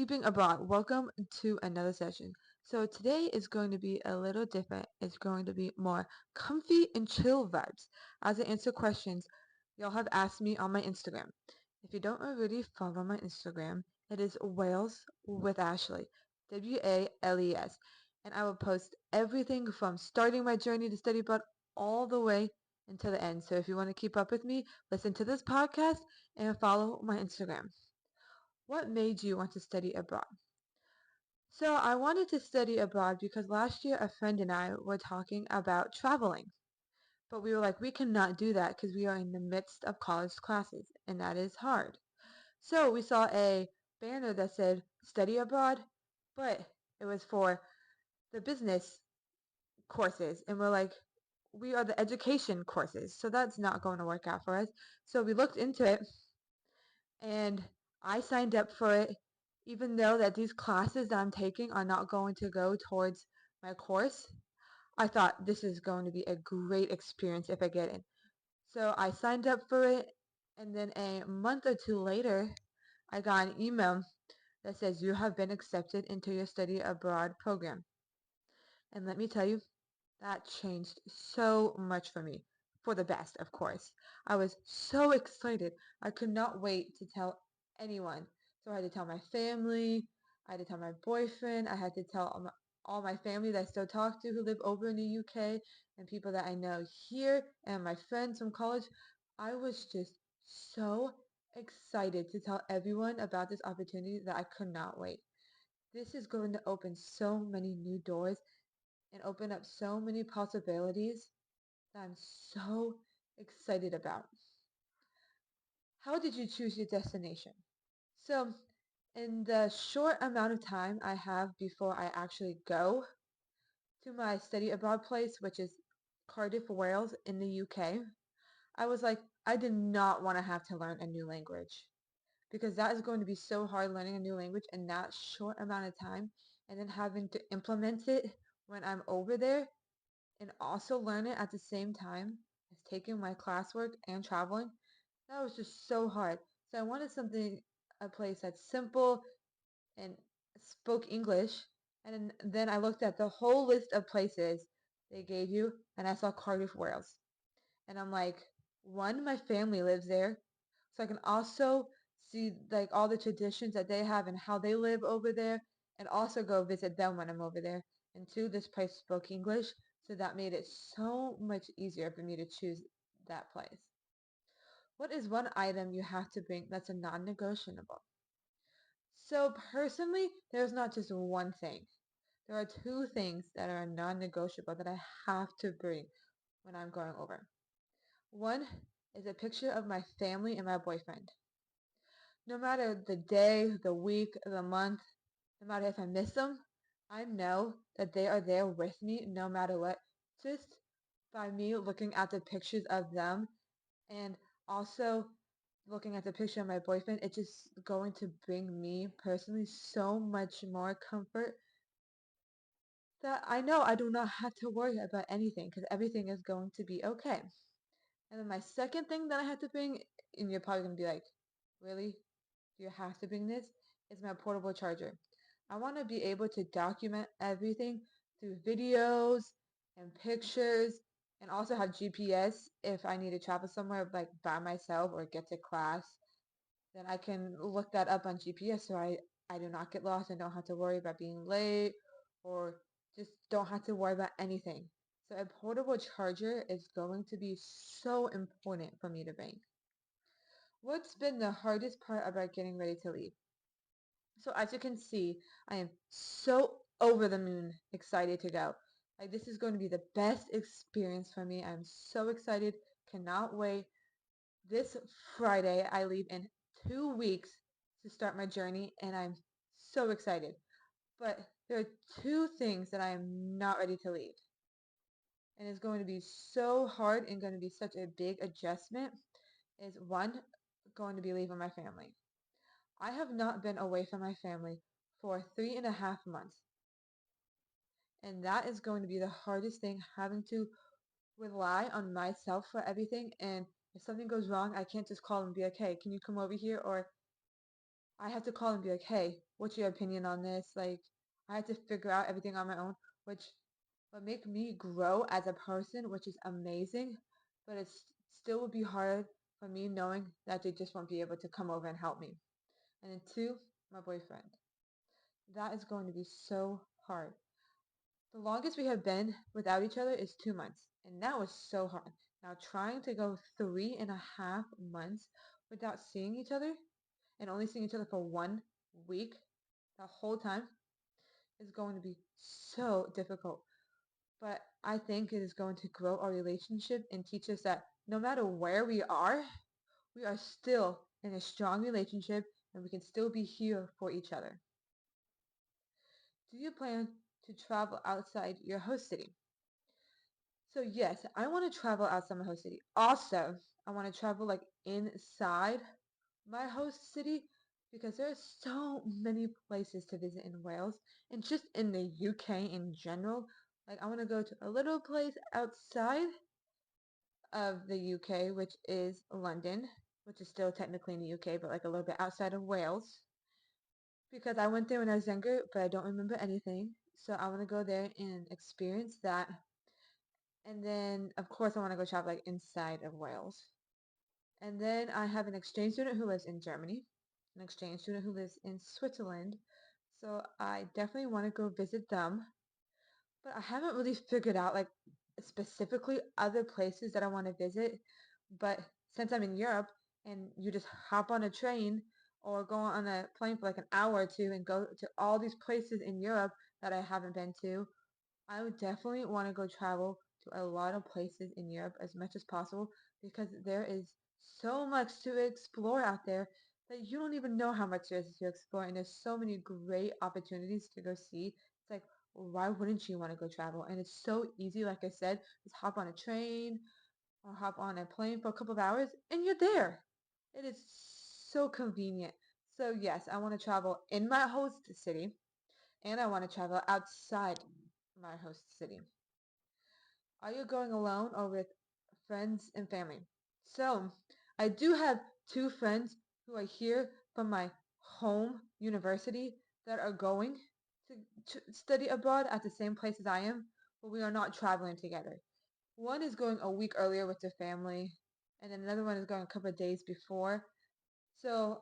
sleeping abroad. Welcome to another session. So today is going to be a little different. It's going to be more comfy and chill vibes as I answer questions y'all have asked me on my Instagram. If you don't already follow my Instagram, it is Wales with Ashley, Wales, and I will post everything from starting my journey to study abroad all the way until the end. So if you want to keep up with me, listen to this podcast and follow my Instagram. What made you want to study abroad? So I wanted to study abroad because last year a friend and I were talking about traveling. But we were like, we cannot do that because we are in the midst of college classes and that is hard. So we saw a banner that said study abroad, but it was for the business courses. And we're like, we are the education courses. So that's not going to work out for us. So we looked into it and I signed up for it, even though that these classes that I'm taking are not going to go towards my course. I thought this is going to be a great experience if I get in. So I signed up for it, and then a month or two later, I got an email that says you have been accepted into your study abroad program. And let me tell you, that changed so much for me. For the best, of course. I was so excited. I could not wait to tell anyone. So I had to tell my family, I had to tell my boyfriend, I had to tell all my family that I still talk to who live over in the UK, and people that I know here, and my friends from college. I was just so excited to tell everyone about this opportunity that I could not wait. This is going to open so many new doors and open up so many possibilities that I'm so excited about. How did you choose your destination? So, in the short amount of time I have before I actually go to my study abroad place, which is Cardiff, Wales in the UK, I was like, I did not want to have to learn a new language because that is going to be so hard learning a new language in that short amount of time and then having to implement it when I'm over there and also learn it at the same time as taking my classwork and traveling. That was just so hard. So I wanted something, a place that's simple and spoke English. And then I looked at the whole list of places they gave you, and I saw Cardiff, Wales. And I'm like, one, my family lives there, so I can also see like all the traditions that they have and how they live over there, and also go visit them when I'm over there. And two, this place spoke English, so that made it so much easier for me to choose that place. What is one item you have to bring that's a non-negotiable? So personally, there's not just one thing. There are two things that are non-negotiable that I have to bring when I'm going over. One is a picture of my family and my boyfriend. No matter the day, the week, the month, no matter if I miss them, I know that they are there with me no matter what. Just by me looking at the pictures of them and also looking at the picture of my boyfriend, it's just going to bring me personally so much more comfort that I know I do not have to worry about anything because everything is going to be okay. And then my second thing that I had to bring, and you're probably going to be like, really? Do you have to bring this? Is my portable charger. I want to be able to document everything through videos and pictures and also have GPS if I need to travel somewhere like by myself or get to class. Then I can look that up on GPS so I do not get lost and don't have to worry about being late or just don't have to worry about anything. So a portable charger is going to be so important for me to bring. What's been the hardest part about getting ready to leave? So as you can see, I am so over the moon excited to go. Like this is going to be the best experience for me. I'm so excited. Cannot wait. This Friday, I leave in 2 weeks to start my journey, and I'm so excited. But there are two things that I am not ready to leave. And it's going to be so hard and going to be such a big adjustment. Is one, going to be leaving my family. I have not been away from my family for 3.5 months. And that is going to be the hardest thing, having to rely on myself for everything. And if something goes wrong, I can't just call and be like, hey, can you come over here? Or I had to call and be like, hey, what's your opinion on this? Like, I had to figure out everything on my own, which would make me grow as a person, which is amazing. But it still would be hard for me knowing that they just won't be able to come over and help me. And then two, my boyfriend. That is going to be so hard. The longest we have been without each other is 2 months, and that was so hard. Now trying to go 3.5 months without seeing each other and only seeing each other for 1 week the whole time is going to be so difficult. But I think it is going to grow our relationship and teach us that no matter where we are still in a strong relationship and we can still be here for each other. Do you plan to travel outside your host city? So yes, I want to travel outside my host city. Also, I want to travel like inside my host city because there are so many places to visit in Wales and just in the UK in general. Like I want to go to a little place outside of the UK, which is London, which is still technically in the UK, but like a little bit outside of Wales. Because I went there when I was younger, but I don't remember anything. So I want to go there and experience that. And then, of course, I want to go travel like inside of Wales. And then I have an exchange student who lives in Germany, an exchange student who lives in Switzerland. So I definitely want to go visit them. But I haven't really figured out like specifically other places that I want to visit. But since I'm in Europe and you just hop on a train or go on a plane for like an hour or two and go to all these places in Europe that I haven't been to, I would definitely want to go travel to a lot of places in Europe as much as possible because there is so much to explore out there that you don't even know how much there is to explore. And there's so many great opportunities to go see. It's like, why wouldn't you want to go travel? And it's so easy, like I said, just hop on a train or hop on a plane for a couple of hours and you're there. It is so convenient. So yes, I want to travel in my host city and I want to travel outside my host city. Are you going alone or with friends and family? So, I do have two friends who are here from my home university that are going to study abroad at the same place as I am, but we are not traveling together. One is going a week earlier with their family, and then another one is going a couple of days before. So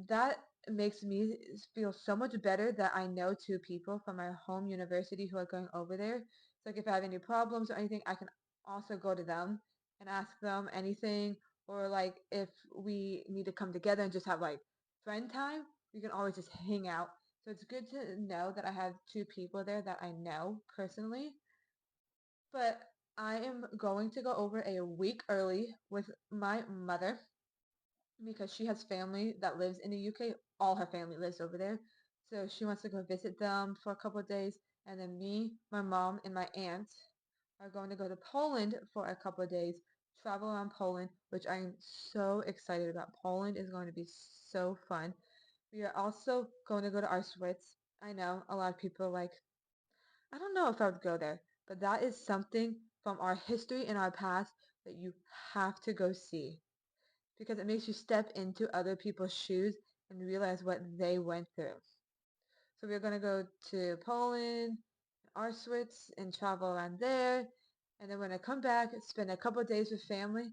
that makes me feel so much better that I know two people from my home university who are going over there. So like if I have any problems or anything, I can also go to them and ask them anything. Or like if we need to come together and just have like friend time, we can always just hang out. So it's good to know that I have two people there that I know personally. But I am going to go over a week early with my mother because she has family that lives in the UK. All her family lives over there. So she wants to go visit them for a couple of days. And then me, my mom, and my aunt are going to go to Poland for a couple of days, travel around Poland, which I am so excited about. Poland is going to be so fun. We are also going to go to Auschwitz. I know a lot of people are like, I don't know if I would go there, but that is something from our history and our past that you have to go see because it makes you step into other people's shoes and realize what they went through. So we're gonna go to Poland, Auschwitz, and travel around there. And then when I come back, spend a couple of days with family,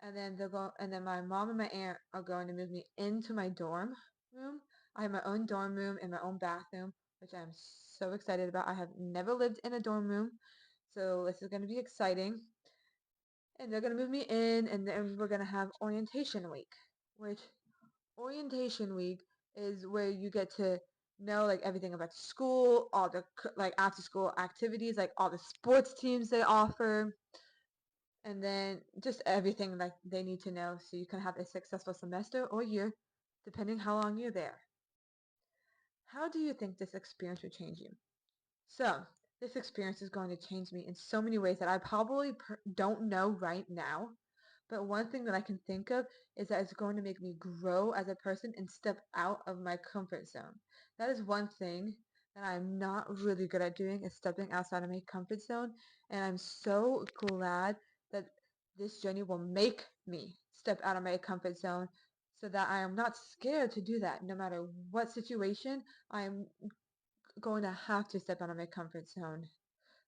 and then they'll go. And then my mom and my aunt are going to move me into my dorm room. I have my own dorm room and my own bathroom, which I'm so excited about. I have never lived in a dorm room, so this is going to be exciting. And they're going to move me in, and then we're going to have orientation week, which orientation week is where you get to know like everything about school, all the like after school activities, like all the sports teams they offer, and then just everything like they need to know so you can have a successful semester or year, depending how long you're there. How do you think this experience will change you? So, this experience is going to change me in so many ways that I probably don't know right now. But one thing that I can think of is that it's going to make me grow as a person and step out of my comfort zone. That is one thing that I'm not really good at doing is stepping outside of my comfort zone. And I'm so glad that this journey will make me step out of my comfort zone so that I am not scared to do that. No matter what situation, I am going to have to step out of my comfort zone.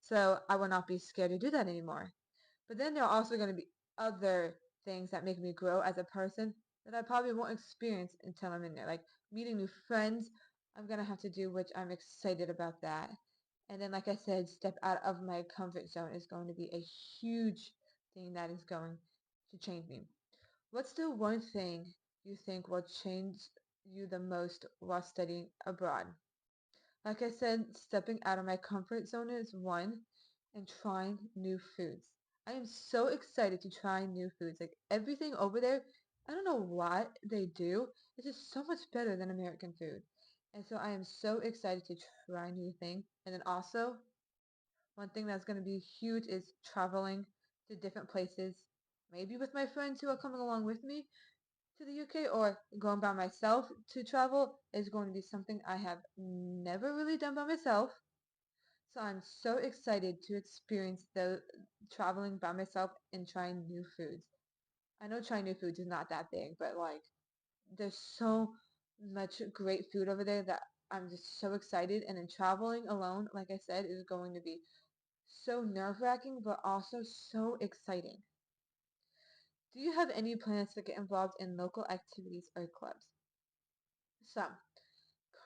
So I will not be scared to do that anymore. But then there are also going to be other things that make me grow as a person that I probably won't experience until I'm in there. Like meeting new friends, I'm going to have to do, which I'm excited about that. And then, like I said, step out of my comfort zone is going to be a huge thing that is going to change me. What's the one thing you think will change you the most while studying abroad? Like I said, stepping out of my comfort zone is one, and trying new foods. I am so excited to try new foods. Like everything over there, I don't know what they do. It's just so much better than American food. And so I am so excited to try new things. And then also, one thing that's going to be huge is traveling to different places, maybe with my friends who are coming along with me to the UK, or going by myself to travel is going to be something I have never really done by myself. So I'm so excited to experience the traveling by myself and trying new foods. I know trying new foods is not that big, but like there's so much great food over there that I'm just so excited. And then traveling alone, like I said, is going to be so nerve-wracking, but also so exciting. Do you have any plans to get involved in local activities or clubs? So,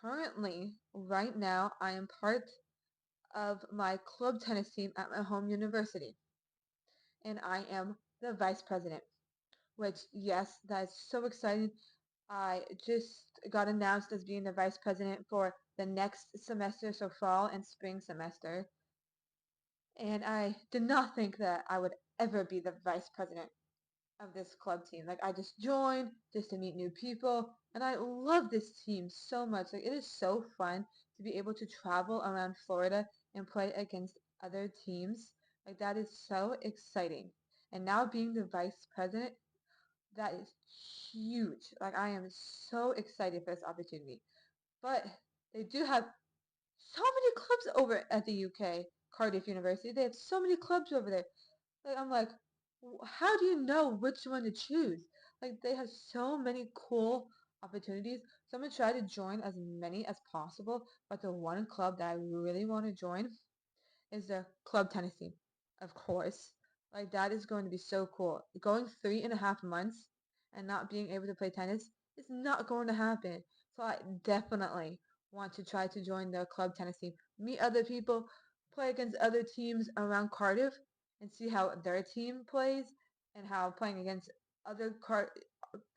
currently, right now, I am part of my club tennis team at my home university, and I am the vice president, which, yes, that is so exciting. I just got announced as being the vice president for the next semester, so fall and spring semester, and I did not think that I would ever be the vice president of this club team. Like I just joined just to meet new people, and I love this team so much. Like it is so fun to be able to travel around Florida and play against other teams. Like that is so exciting. And now being the vice president, that is huge. Like I am so excited for this opportunity. But they do have so many clubs over at the UK, Cardiff University. They have so many clubs over there. Like I'm like, how do you know which one to choose? Like they have so many cool opportunities. So I'm gonna try to join as many as possible. But the one club that I really want to join is the club tennis team, of course. Like that is going to be so cool. Going 3.5 months and not being able to play tennis is not going to happen. So I definitely want to try to join the club tennis team, meet other people, play against other teams around Cardiff, and see how their team plays and how playing against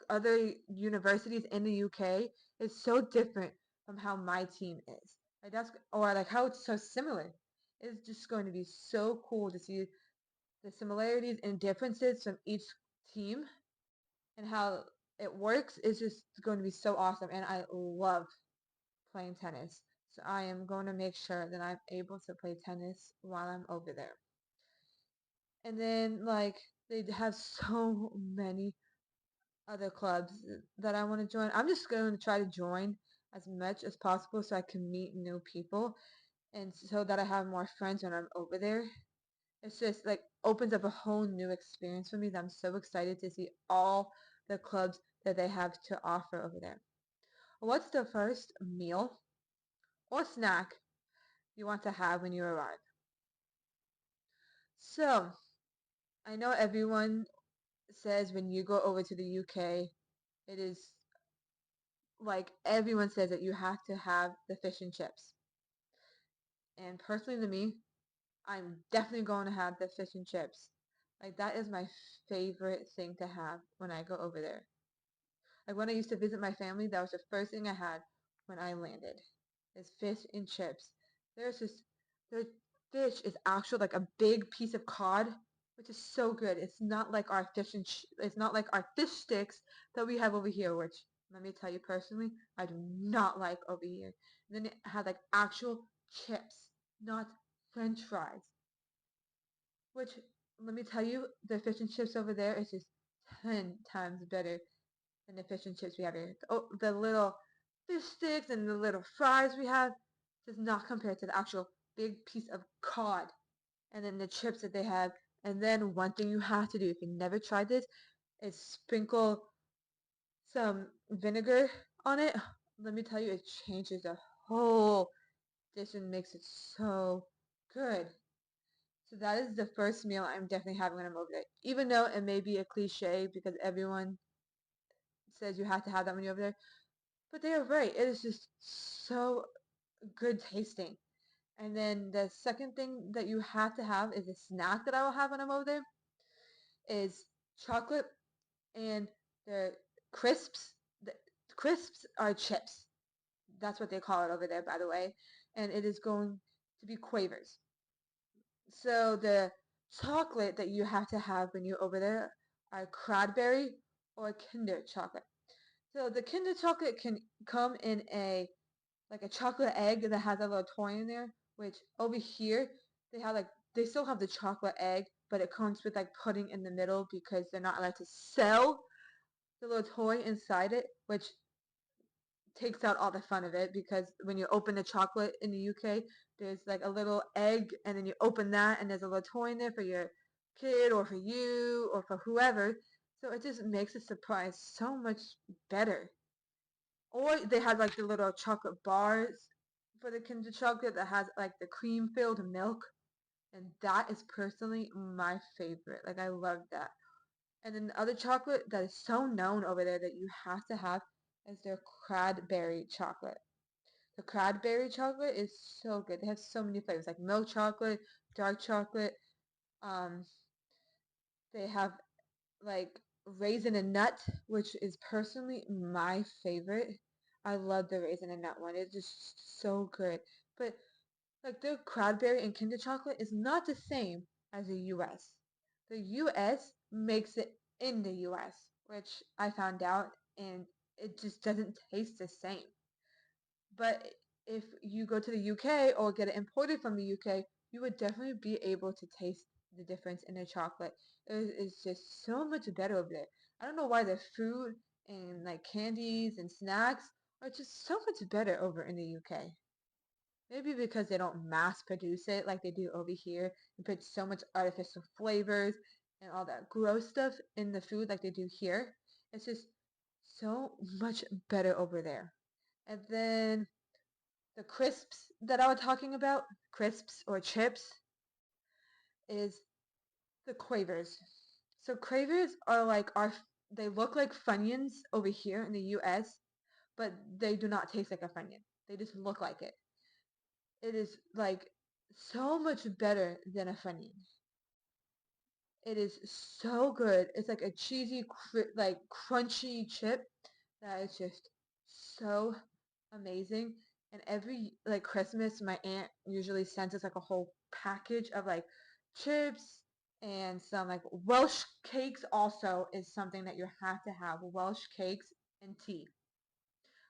other universities in the UK is so different from how my team is. Like that's or like how it's so similar. It's just going to be so cool to see the similarities and differences from each team and how it works. Is just going to be so awesome, and I love playing tennis. So I am going to make sure that I'm able to play tennis while I'm over there. And then like they have so many other clubs that I want to join. I'm just going to try to join as much as possible so I can meet new people and so that I have more friends when I'm over there. It's just like opens up a whole new experience for me that I'm so excited to see all the clubs that they have to offer over there. What's the first meal or snack you want to have when you arrive? So, I know everyone says when you go over to the UK, it is like everyone says that you have to have the fish and chips. And personally to me, I'm definitely going to have the fish and chips. Like that is my favorite thing to have when I go over there. Like when I used to visit my family, that was the first thing I had when I landed. Is fish and chips. There's just the fish is actually like a big piece of cod, which is so good. It's not like our it's not like our fish sticks that we have over here, which let me tell you personally, I do not like over here. And then it had like actual chips, not French fries. Which let me tell you, the fish and chips over there is just 10 times better than the fish and chips we have here. Oh, the little fish sticks and the little fries we have does not compare to the actual big piece of cod and then the chips that they have. And then one thing you have to do if you never tried this is sprinkle some vinegar on it, let me tell you, it changes the whole dish and makes it so good. So that is the first meal I'm definitely having when I'm over there. Even though it may be a cliche because everyone says you have to have that when you're over there. But they are right. It is just so good tasting. And then the second thing that you have to have is a snack that I will have when I'm over there is chocolate and the crisps. The crisps are chips. That's what they call it over there, by the way. And it is going to be quavers. So the chocolate that you have to have when you're over there are cranberry or Kinder chocolate. So the Kinder chocolate can come in a chocolate egg that has a little toy in there, which over here they still have the chocolate egg, but it comes with like pudding in the middle because they're not allowed to sell the little toy inside it, which takes out all the fun of it because when you open the chocolate in the UK, there's like a little egg and then you open that and there's a little toy in there for your kid or for you or for whoever. So it just makes the surprise so much better. Or they had like the little chocolate bars for the Kinder chocolate that has like the cream filled milk. And that is personally my favorite. Like I love that. And then the other chocolate that is so known over there that you have to have is their cranberry chocolate. The cranberry chocolate is so good. They have so many flavors like milk chocolate, dark chocolate. Um, they have like raisin and nut, which is personally my favorite. I love the raisin and nut one. It's just so good. But like the cranberry and Kinder chocolate is not the same as the US. The US makes it in the US, which I found out, and it just doesn't taste the same. But if you go to the UK or get it imported from the UK, you would definitely be able to taste the difference in the chocolate. It's just so much better over there. I don't know why the food and like candies and snacks are just so much better over in the UK. Maybe because they don't mass produce it like they do over here and put so much artificial flavors and all that gross stuff in the food like they do here. It's just so much better over there. And then the crisps that I was talking about, crisps or chips, is the quavers. So quavers are they look like Funyuns over here in the US, but they do not taste like a Funyun. They just look like it. It is like so much better than a Funyun. It is so good. It's like a cheesy, like crunchy chip that is just so amazing. And every like Christmas, my aunt usually sends us like a whole package of like chips and some like Welsh cakes also is something that you have to have. Welsh cakes and tea.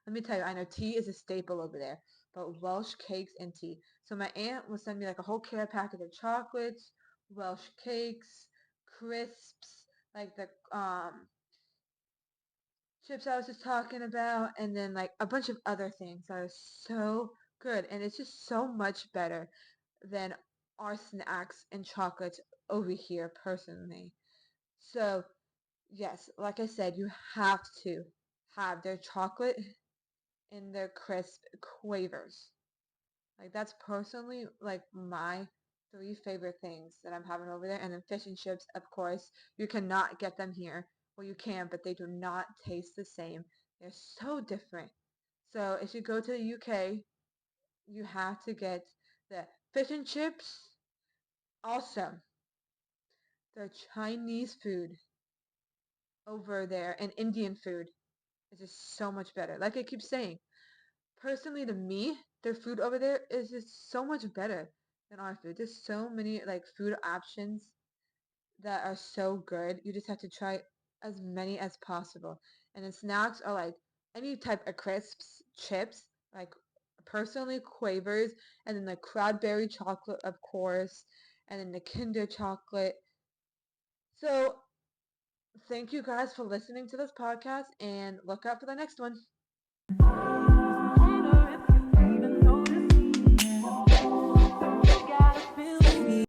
Let me tell you, I know tea is a staple over there, but Welsh cakes and tea. So my aunt will send me like a whole care package of chocolates, Welsh cakes, crisps, like the chips I was just talking about, and then like a bunch of other things that are so good. And it's just so much better than our snacks and chocolates over here personally. So yes, like I said, you have to have their chocolate and their crisp quavers. Like that's personally like my three favorite things that I'm having over there. And then fish and chips, of course, you cannot get them here. Well, you can, but they do not taste the same. They're so different. So if you go to the UK, you have to get the fish and chips. Also, the Chinese food over there and Indian food is just so much better. Like I keep saying, personally to me, their food over there is just so much better than our food. There's so many like food options that are so good. You just have to try as many as possible. And then snacks are like any type of crisps, chips, like personally quavers, and then the cranberry chocolate, of course, and then the Kinder chocolate. So thank you guys for listening to this podcast and look out for the next one.